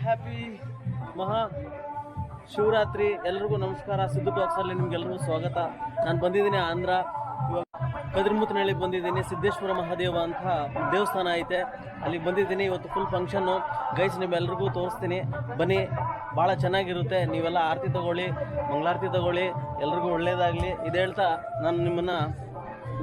Happy Maha Shivaratri. ಎಲ್ರಿಗೂ ನಮಸ್ಕಾರ. ಸಿದ್ದು ಟಾಕ್ಸಲ್ಲಿ ನಿಮ್ಗೆಲ್ರಿಗೂ ಸ್ವಾಗತ. ನಾನು ಬಂದಿದ್ದೀನಿ ಆಂಧ್ರ, ಇವಾಗ ಕದ್ರಿಮುತ್ತನಹಳ್ಳಿಗೆ ಬಂದಿದ್ದೀನಿ. ಸಿದ್ದೇಶ್ವರ ಮಹಾದೇವ ಅಂತ ದೇವಸ್ಥಾನ ಐತೆ, ಅಲ್ಲಿಗೆ ಬಂದಿದ್ದೀನಿ. ಇವತ್ತು ಫುಲ್ ಫಂಕ್ಷನ್ನು ಗೈಸ್, ನಿಮ್ಮೆಲ್ರಿಗೂ ತೋರಿಸ್ತೀನಿ ಬನ್ನಿ. ಭಾಳ ಚೆನ್ನಾಗಿರುತ್ತೆ. ನೀವೆಲ್ಲ ಆರತಿ ತೊಗೊಳ್ಳಿ, ಮಂಗಳಾರತಿ ತೊಗೊಳ್ಳಿ, ಎಲ್ರಿಗೂ ಒಳ್ಳೆಯದಾಗಲಿ. ಇದು ಹೇಳ್ತಾ ನಾನು ನಿಮ್ಮನ್ನು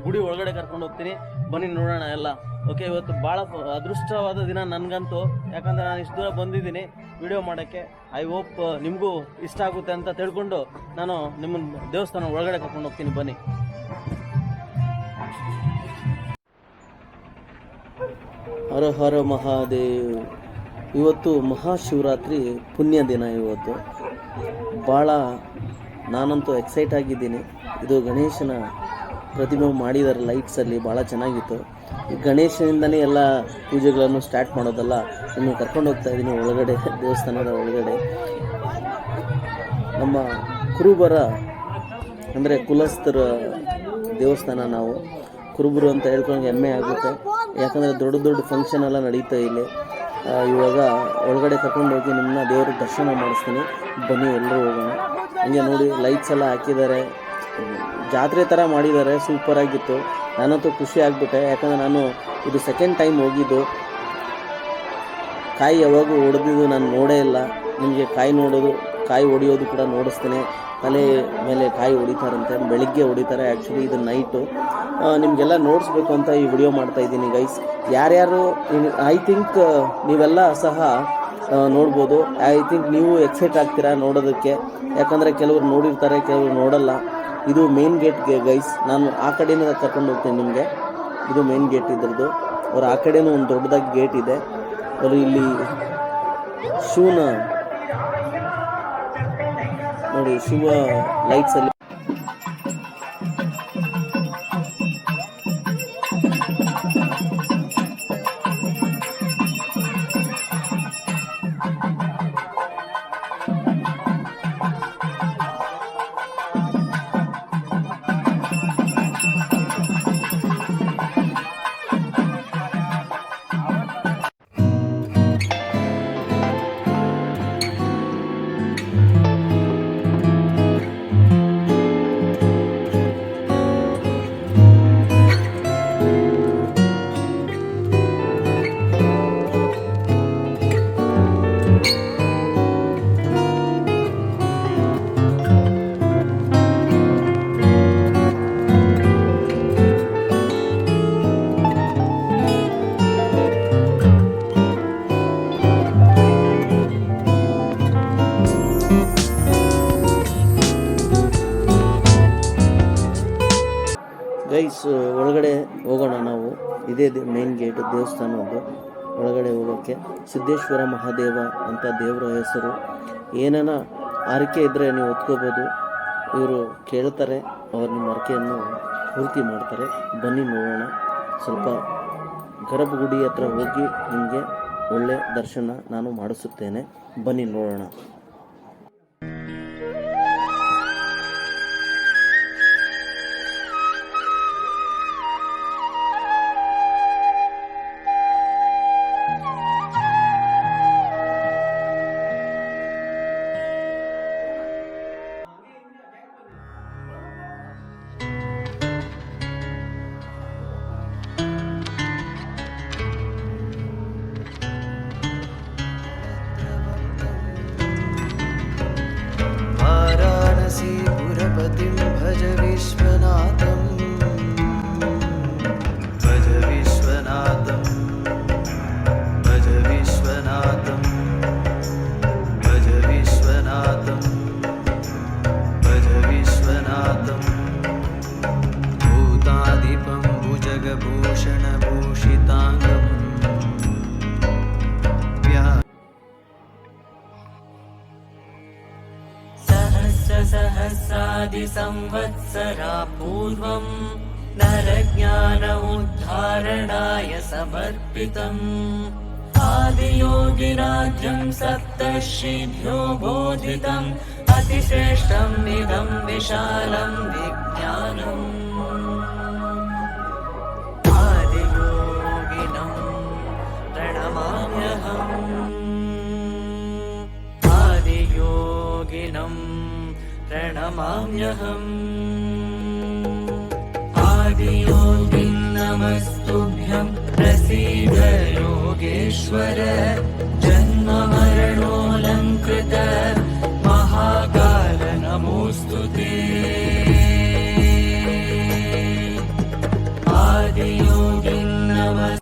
ಗುಡಿ ಒಳಗಡೆ ಕರ್ಕೊಂಡು ಹೋಗ್ತೀನಿ. ಬನ್ನಿ ನೋಡೋಣ ಎಲ್ಲ. ಓಕೆ, ಇವತ್ತು ಭಾಳ ಅದೃಷ್ಟವಾದ ದಿನ ನನಗಂತೂ, ಯಾಕಂದರೆ ನಾನು ಇಷ್ಟು ದೂರ ಬಂದಿದ್ದೀನಿ ವಿಡಿಯೋ ಮಾಡೋಕ್ಕೆ. ಐ ಹೋಪ್ ನಿಮಗೂ ಇಷ್ಟ ಆಗುತ್ತೆ ಅಂತ ತಿಳ್ಕೊಂಡು ನಾನು ನಿಮ್ಮನ್ನು ದೇವಸ್ಥಾನ ಒಳಗಡೆ ಕರ್ಕೊಂಡು ಹೋಗ್ತೀನಿ. ಬನ್ನಿ. ಹರ ಹರ ಮಹಾದೇವ್. ಇವತ್ತು ಮಹಾಶಿವರಾತ್ರಿ ಪುಣ್ಯ ದಿನ. ಇವತ್ತು ಭಾಳ ನಾನಂತೂ ಎಕ್ಸೈಟ್ ಆಗಿದ್ದೀನಿ. ಇದು ಗಣೇಶನ ಪ್ರತಿಮೆ ಮಾಡಿದ್ದಾರೆ ಲೈಟ್ಸಲ್ಲಿ, ಭಾಳ ಚೆನ್ನಾಗಿತ್ತು. ಈ ಗಣೇಶನಿಂದನೇ ಎಲ್ಲ ಪೂಜೆಗಳನ್ನು ಸ್ಟಾರ್ಟ್ ಮಾಡೋದಲ್ಲ. ನಿಮಗೆ ಕರ್ಕೊಂಡು ಹೋಗ್ತಾ ಇದ್ದೀನಿ ಒಳಗಡೆ, ದೇವಸ್ಥಾನದ ಒಳಗಡೆ. ನಮ್ಮ ಕುರುಬರ ಅಂದರೆ ಕುಲಸ್ಥರ ದೇವಸ್ಥಾನ. ನಾವು ಕುರುಬರು ಅಂತ ಹೇಳ್ಕೊಂಡು ಹೆಮ್ಮೆ ಆಗುತ್ತೆ, ಯಾಕಂದರೆ ದೊಡ್ಡ ದೊಡ್ಡ ಫಂಕ್ಷನ್ ಎಲ್ಲ ನಡೀತಾ ಇಲ್ಲಿ. ಇವಾಗ ಒಳಗಡೆ ಕರ್ಕೊಂಡು ಹೋಗಿ ನಿಮ್ಮನ್ನ ದೇವರ ದರ್ಶನ ಮಾಡಿಸ್ತೀನಿ. ಬನ್ನಿ ಎಲ್ಲರೂ ಹೋಗೋಣ. ಹಂಗೆ ನೋಡಿ ಲೈಟ್ಸ್ ಎಲ್ಲ ಹಾಕಿದ್ದಾರೆ, ಜಾತ್ರೆ ಥರ ಮಾಡಿದ್ದಾರೆ. ಸೂಪರಾಗಿತ್ತು. ನಾನಂತೂ ಖುಷಿ ಆಗಿಬಿಟ್ಟೆ, ಯಾಕಂದರೆ ನಾನು ಇದು ಸೆಕೆಂಡ್ ಟೈಮ್ ಹೋಗಿದ್ದು. ಕಾಯಿ ಯಾವಾಗೂ ಹೊಡೆದಿದ್ದು ನಾನು ನೋಡೇ ಇಲ್ಲ. ನಿಮಗೆ ಕಾಯಿ ಹೊಡೆಯೋದು ಕೂಡ ನೋಡಿಸ್ತೀನಿ. ತಲೆ ಮೇಲೆ ಕಾಯಿ ಹೊಡಿತಾರಂತೆ, ಬೆಳಿಗ್ಗೆ ಹೊಡಿತಾರೆ. ಆ್ಯಕ್ಚುಲಿ ಇದು ನೈಟು. ನಿಮಗೆಲ್ಲ ನೋಡಿಸ್ಬೇಕು ಅಂತ ಈ ವಿಡಿಯೋ ಮಾಡ್ತಾಯಿದ್ದೀನಿ ಗೈಸ್. ಯಾರ್ಯಾರು ಐ ಥಿಂಕ್ ನೀವೆಲ್ಲ ಸಹ ನೋಡ್ಬೋದು. ಐ ಥಿಂಕ್ ನೀವು ಎಕ್ಸೈಟ್ ಆಗ್ತೀರಾ ನೋಡೋದಕ್ಕೆ, ಯಾಕಂದರೆ ಕೆಲವರು ನೋಡಿರ್ತಾರೆ, ಕೆಲವರು ನೋಡಲ್ಲ. ಇದು ಮೇನ್ ಗೇಟ್ಗೆ ಗೈಸ್. ನಾನು ಆ ಕಡೆಯಿಂದ ಕರ್ಕೊಂಡು ಹೋಗ್ತೀನಿ ನಿಮಗೆ. ಇದು ಮೇನ್ ಗೇಟ್ ಇದ್ರದ್ದು. ಅವ್ರ ಆ ಕಡೆನೂ ಒಂದು ದೊಡ್ಡದಾಗಿ ಗೇಟ್ ಇದೆ. ಅವರು ಇಲ್ಲಿ ಶಿವನ ನೋಡಿ, ಶಿವ ಲೈಟ್ಸಲ್ಲಿ ಗೈಸ್ ಒಳಗಡೆ ಹೋಗೋಣ ನಾವು. ಇದೇ ಮೇನ್ ಗೇಟ್ ದೇವಸ್ಥಾನದ್ದು. ಒಳಗಡೆ ಹೋಗೋಕ್ಕೆ ಸಿದ್ದೇಶ್ವರ ಮಹಾದೇವ ಅಂತ ದೇವರ ಹೆಸರು. ಏನೇನ ಆರೈಕೆ ಇದ್ದರೆ ನೀವು ಹೊತ್ಕೋಬೋದು. ಇವರು ಕೇಳ್ತಾರೆ, ಅವ್ರು ನಿಮ್ಮ ಆರೈಕೆಯನ್ನು ಪೂರ್ತಿ ಮಾಡ್ತಾರೆ. ಬನ್ನಿ ನೋಡೋಣ. ಸ್ವಲ್ಪ ಗರ್ಭಗುಡಿ ಹತ್ರ ಹೋಗಿ ನಿಮಗೆ ಒಳ್ಳೆ ದರ್ಶನ ನಾನು ಮಾಡಿಸುತ್ತೇನೆ. ಬನ್ನಿ ನೋಡೋಣ. पुरपतिं भज विश्वनाथं, भज विश्वनाथं, भज विश्वनाथं, भज विश्वनाथं, सहस्रादिसंवत्सरा पूर्वम् नरज्ञान उद्धारणाय समर्पितम् आदियोगिराज्यम् सप्तर्षिभ्यो बोधितम् अतिश्रेष्ठम् इदम् विशालम् विज्ञानम् आदियोगिनम् प्रणमाम्यहम् आदियोगिनम् प्रणमाम्यहम् आदियोगिन् नमस्तुभ्यं प्रसीद योगेश्वर जन्म मरणोऽलङ्कृत महाकाल नमोऽस्तु ते आदियोगिन् नमः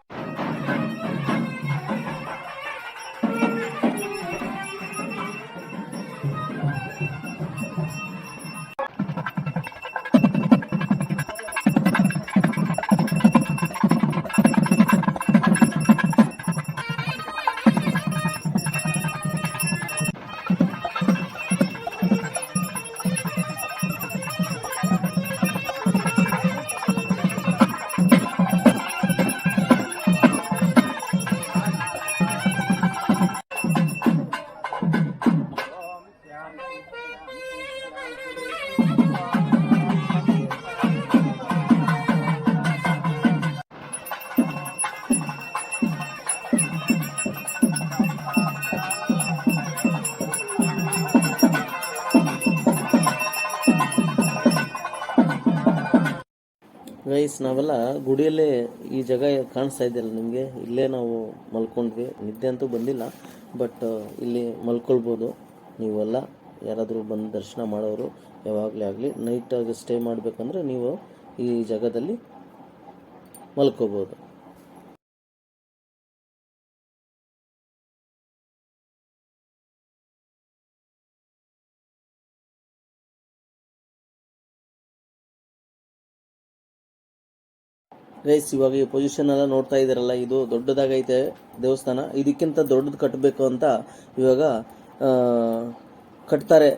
ಗೈಸ್, ನಾವೆಲ್ಲ ಗುಡಿಯಲ್ಲೇ ಈ ಜಾಗ ಕಾಣಿಸ್ತಾ ಇದೆಯಲ್ಲ ನಿಮಗೆ, ಇಲ್ಲೇ ನಾವು ಮಲ್ಕೊಂಡ್ವಿ. ನಿದ್ದೆ ಅಂತೂ ಬಂದಿಲ್ಲ, ಬಟ್ ಇಲ್ಲಿ ಮಲ್ಕೊಳ್ಬೋದು. ನೀವೆಲ್ಲ ಯಾರಾದರೂ ಬಂದು ದರ್ಶನ ಮಾಡೋರು ಯಾವಾಗಲೇ ಆಗಲಿ ನೈಟಾಗಿ ಸ್ಟೇ ಮಾಡಬೇಕಂದ್ರೆ ನೀವು ಈ ಜಾಗದಲ್ಲಿ ಮಲ್ಕೋಬೋದು. ಗೈಸ್, ಇವಾಗ ಈ ಪೊಸಿಷನ್ ಎಲ್ಲ ನೋಡ್ತಾ ಇದ್ದೀರಲ್ಲ, ಇದು ದೊಡ್ಡದಾಗೈತೆ ದೇವಸ್ಥಾನ. ಇದಕ್ಕಿಂತ ದೊಡ್ಡದು ಕಟ್ಟಬೇಕು ಅಂತ ಇವಾಗ ಕಟ್ತಾರೆ,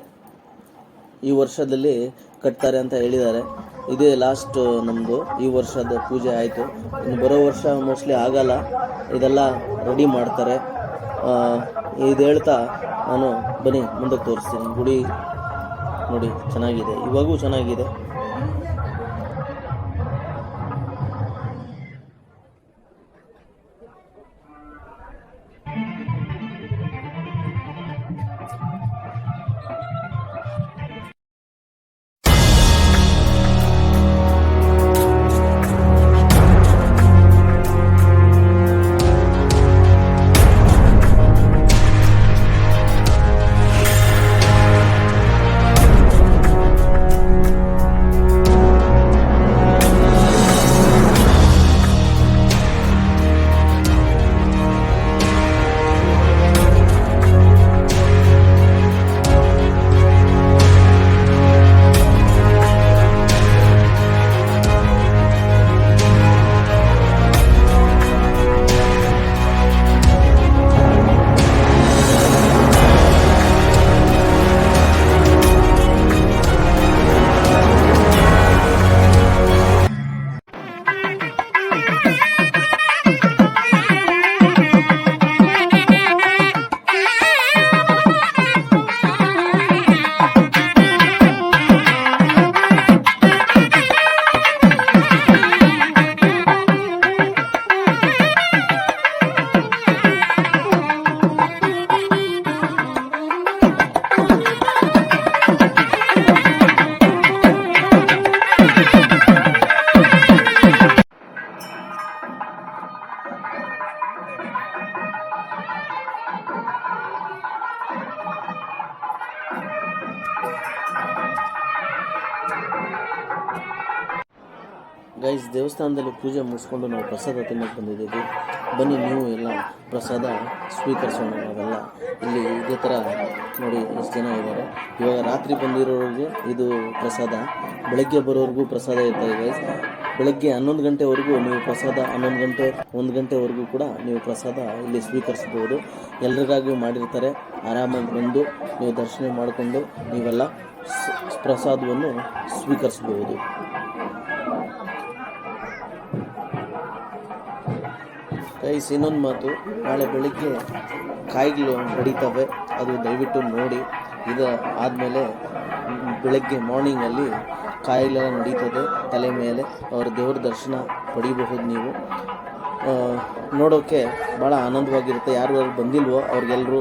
ಈ ವರ್ಷದಲ್ಲಿ ಕಟ್ತಾರೆ ಅಂತ ಹೇಳಿದ್ದಾರೆ. ಇದೇ ಲಾಸ್ಟ್ ನಮ್ಮದು ಈ ವರ್ಷದ ಪೂಜೆ ಆಯಿತು. ಇನ್ನು ಬರೋ ವರ್ಷ ಮೋಸ್ಟ್ಲಿ ಆಗಲ್ಲ, ಇದೆಲ್ಲ ರೆಡಿ ಮಾಡ್ತಾರೆ. ಇದು ಹೇಳ್ತಾ ನಾನು ಬನ್ನಿ ಮುಂದಕ್ಕೆ ತೋರಿಸ್ತೀನಿ. ಗುಡಿ ನೋಡಿ ಚೆನ್ನಾಗಿದೆ, ಇವಾಗೂ ಚೆನ್ನಾಗಿದೆ. ಗೈಸ್, ದೇವಸ್ಥಾನದಲ್ಲಿ ಪೂಜೆ ಮುಗಿಸ್ಕೊಂಡು ನಾವು ಪ್ರಸಾದ ತಿನ್ನೋಕೆ ಬಂದಿದ್ದೀವಿ. ಬನ್ನಿ ನೀವು ಎಲ್ಲ ಪ್ರಸಾದ ಸ್ವೀಕರಿಸೋಣ. ನಾವೆಲ್ಲ ಇಲ್ಲಿ ಇದೇ ಥರ ನೋಡಿ ಎಷ್ಟು ಜನ ಇದ್ದಾರೆ. ಇವಾಗ ರಾತ್ರಿ ಬಂದಿರೋರಿಗೆ ಇದು ಪ್ರಸಾದ, ಬೆಳಗ್ಗೆ ಬರೋರಿಗೂ ಪ್ರಸಾದ ಇರ್ತದೆ ಗೈಸ್. ಬೆಳಗ್ಗೆ 11 ಗಂಟೆವರೆಗೂ ನೀವು ಪ್ರಸಾದ, 11 ಗಂಟೆ 1 ಗಂಟೆವರೆಗೂ ಕೂಡ ನೀವು ಪ್ರಸಾದ ಇಲ್ಲಿ ಸ್ವೀಕರಿಸ್ಬೋದು. ಎಲ್ರಿಗಾಗಿ ಮಾಡಿರ್ತಾರೆ. ಆರಾಮಾಗಿ ಬಂದು ನೀವು ದರ್ಶನ ಮಾಡಿಕೊಂಡು ನೀವೆಲ್ಲ ಪ್ರಸಾದವನ್ನು ಸ್ವೀಕರಿಸಬಹುದು. ಗೈಸ್, ಇನ್ನೊಂದು ಮಾತು, ನಾಳೆ ಬೆಳಿಗ್ಗೆ ಕಾಯಿಗಳು ನಡೀತವೆ, ಅದು ದಯವಿಟ್ಟು ನೋಡಿ. ಇದು ಆದಮೇಲೆ ಬೆಳಗ್ಗೆ ಮಾರ್ನಿಂಗಲ್ಲಿ ಕಾಯಿಲೆಲ್ಲ ನಡೀತದೆ ತಲೆ ಮೇಲೆ, ಅವರ ದೇವ್ರ ದರ್ಶನ ಪಡಿಬಹುದು. ನೀವು ನೋಡೋಕ್ಕೆ ಭಾಳ ಆನಂದವಾಗಿರುತ್ತೆ. ಯಾರು ಬಂದಿಲ್ವೋ ಅವ್ರಿಗೆಲ್ಲರೂ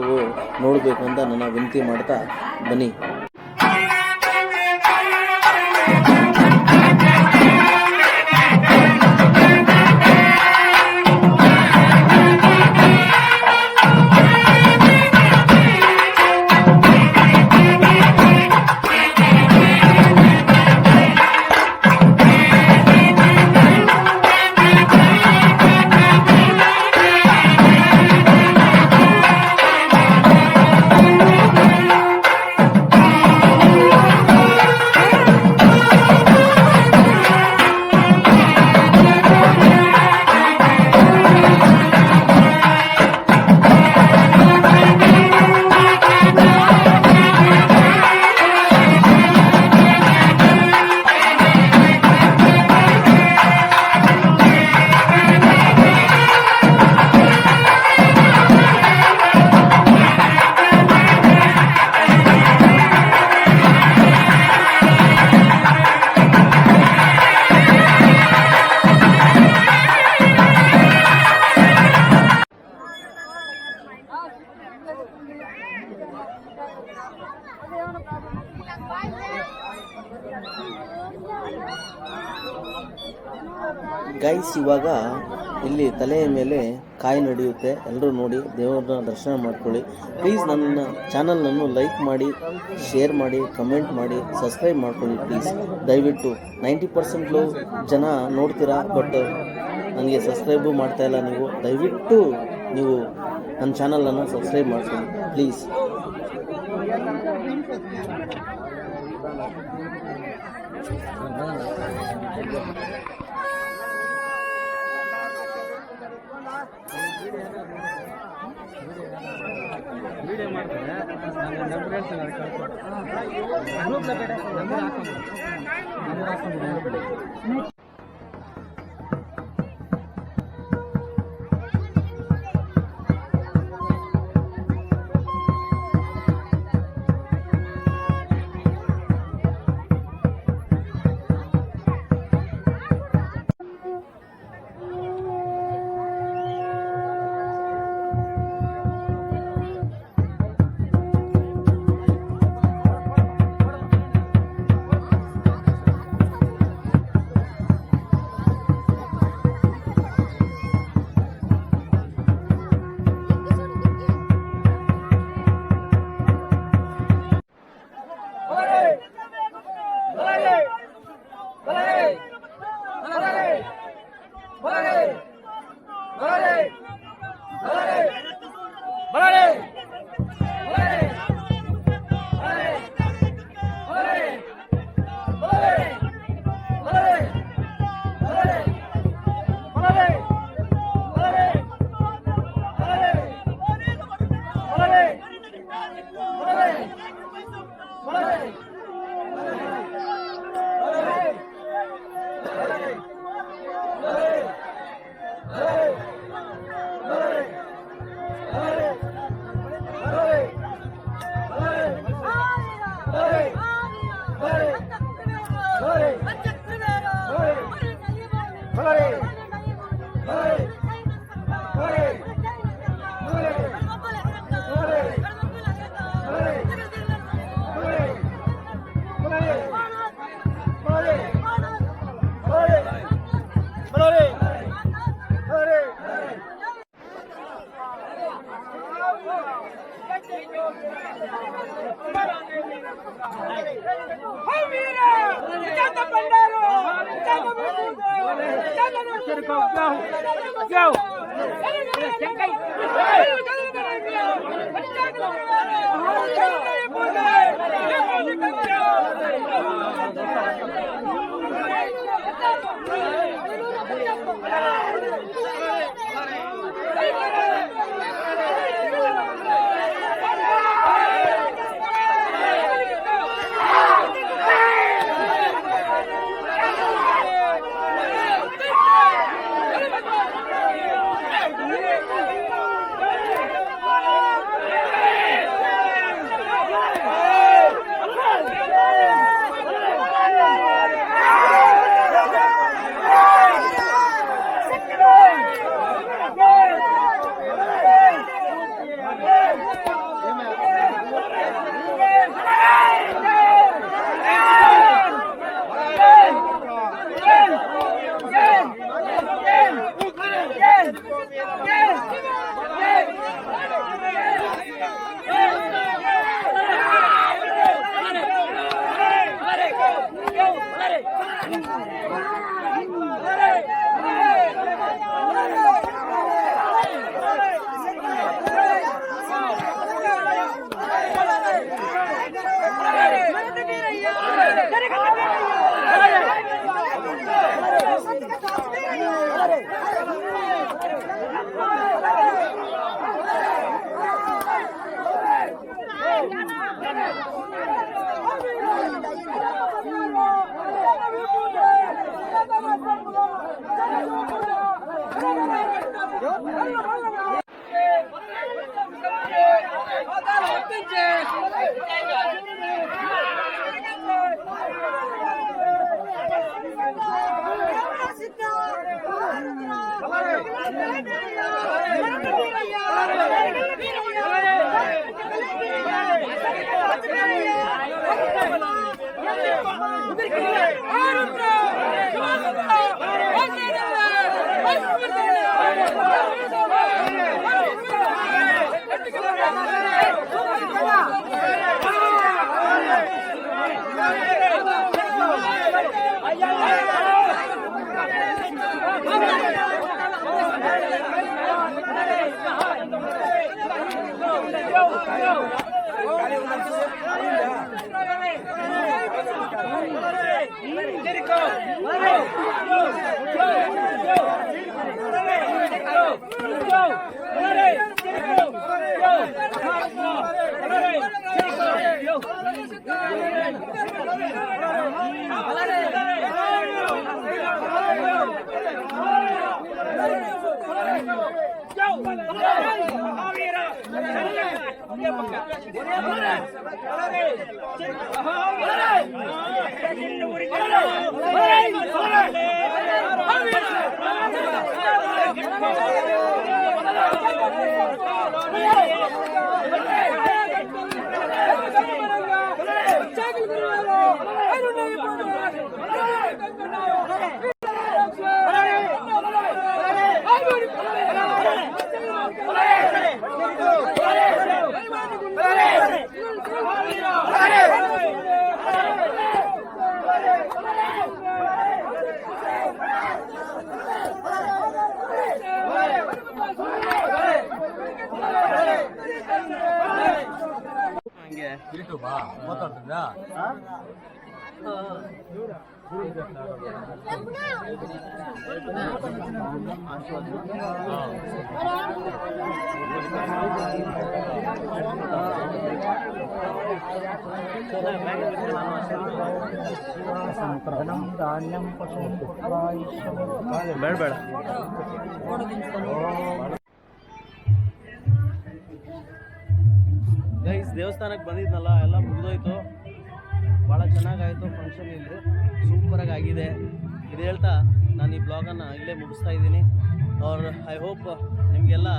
ನೋಡಬೇಕು ಅಂತ ನನ್ನ ವಿನಂತಿ ಮಾಡ್ತಾ ಬನ್ನಿ. ಗೈಸ್, ಇವಾಗ ಇಲ್ಲಿ ತಲೆಯ ಮೇಲೆ ಕಾಯಿ ನಡೆಯುತ್ತೆ. ಎಲ್ಲರೂ ನೋಡಿ ದೇವರನ್ನ ದರ್ಶನ ಮಾಡ್ಕೊಳ್ಳಿ. ಪ್ಲೀಸ್ ನನ್ನ ಚಾನಲನ್ನು ಲೈಕ್ ಮಾಡಿ, ಶೇರ್ ಮಾಡಿ, ಕಮೆಂಟ್ ಮಾಡಿ, ಸಬ್ಸ್ಕ್ರೈಬ್ ಮಾಡ್ಕೊಳ್ಳಿ ಪ್ಲೀಸ್. ದಯವಿಟ್ಟು 90% ಜನ ನೋಡ್ತೀರಾ, ಬಟ್ ನನಗೆ ಸಬ್ಸ್ಕ್ರೈಬು ಮಾಡ್ತಾಯಿಲ್ಲ. ನೀವು ದಯವಿಟ್ಟು ನೀವು ನನ್ನ ಚಾನಲನ್ನು ಸಬ್ಸ್ಕ್ರೈಬ್ ಮಾಡ್ಕೊಳ್ಳಿ ಪ್ಲೀಸ್. ವಿಡಿಯೋ ಮಾಡ್ತಾರೆ, ನಂಬರ್ ಹೇಳ್ತಾರೆ, ನಂಬರ್ ಹಾಕೊಂಡ್ಬಿಡಿ. ಬೇಡ ಗೈಸ್, ದೇವಸ್ಥಾನಕ್ಕೆ ಬಂದಿದ್ನಲ್ಲ, ಎಲ್ಲ ಮುಗಿದೋಯ್ತು. ಭಾಳ ಚೆನ್ನಾಗಾಯಿತು ಫಂಕ್ಷನ್. ಇಲ್ಲಿ ಸೂಪರಾಗಿ ಆಗಿದೆ. ಇದು ಹೇಳ್ತಾ ನಾನು ಈ ಬ್ಲಾಗನ್ನು ಇಲ್ಲೇ ಮುಗಿಸ್ತಾ ಇದ್ದೀನಿ. ಐ ಹೋಪ್ ನಿಮಗೆಲ್ಲ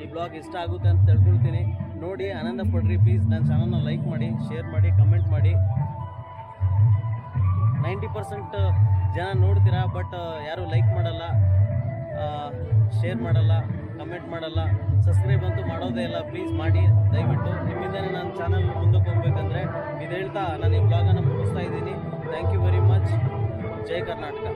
ಈ ಬ್ಲಾಗ್ ಇಷ್ಟ ಆಗುತ್ತೆ ಅಂತ ತಿಳ್ಕೊಳ್ತೀನಿ. ನೋಡಿ ಆನಂದ ಪಡ್ರಿ. ಪ್ಲೀಸ್ ನನ್ನ ಚಾನಲ್ನ ಲೈಕ್ ಮಾಡಿ, ಶೇರ್ ಮಾಡಿ, ಕಮೆಂಟ್ ಮಾಡಿ. 90% ಜನ ನೋಡ್ತೀರಾ, ಬಟ್ ಯಾರೂ ಲೈಕ್ ಮಾಡಲ್ಲ, ಶೇರ್ ಮಾಡಲ್ಲ, ಕಮೆಂಟ್ ಮಾಡಲ್ಲ, ಸಬ್ಸ್ಕ್ರೈಬ್ ಅಂತೂ ಮಾಡೋದೇ ಇಲ್ಲ. ಪ್ಲೀಸ್ ಮಾಡಿ ದಯವಿಟ್ಟು. ನಿಮ್ಮಿಂದನೇ ನನ್ನ ಚಾನಲ್ ಮುಂದಕ್ಕೆ ಹೋಗ್ಬೇಕಂದ್ರೆ ಇದು ಹೇಳ್ತಾ ನಾನು ಈ ಬ್ಲಾಗನ್ನು ಮುಗಿಸ್ತಾ ಇದ್ದೀನಿ. Thank you very much. ಜೈ ಕರ್ನಾಟಕ.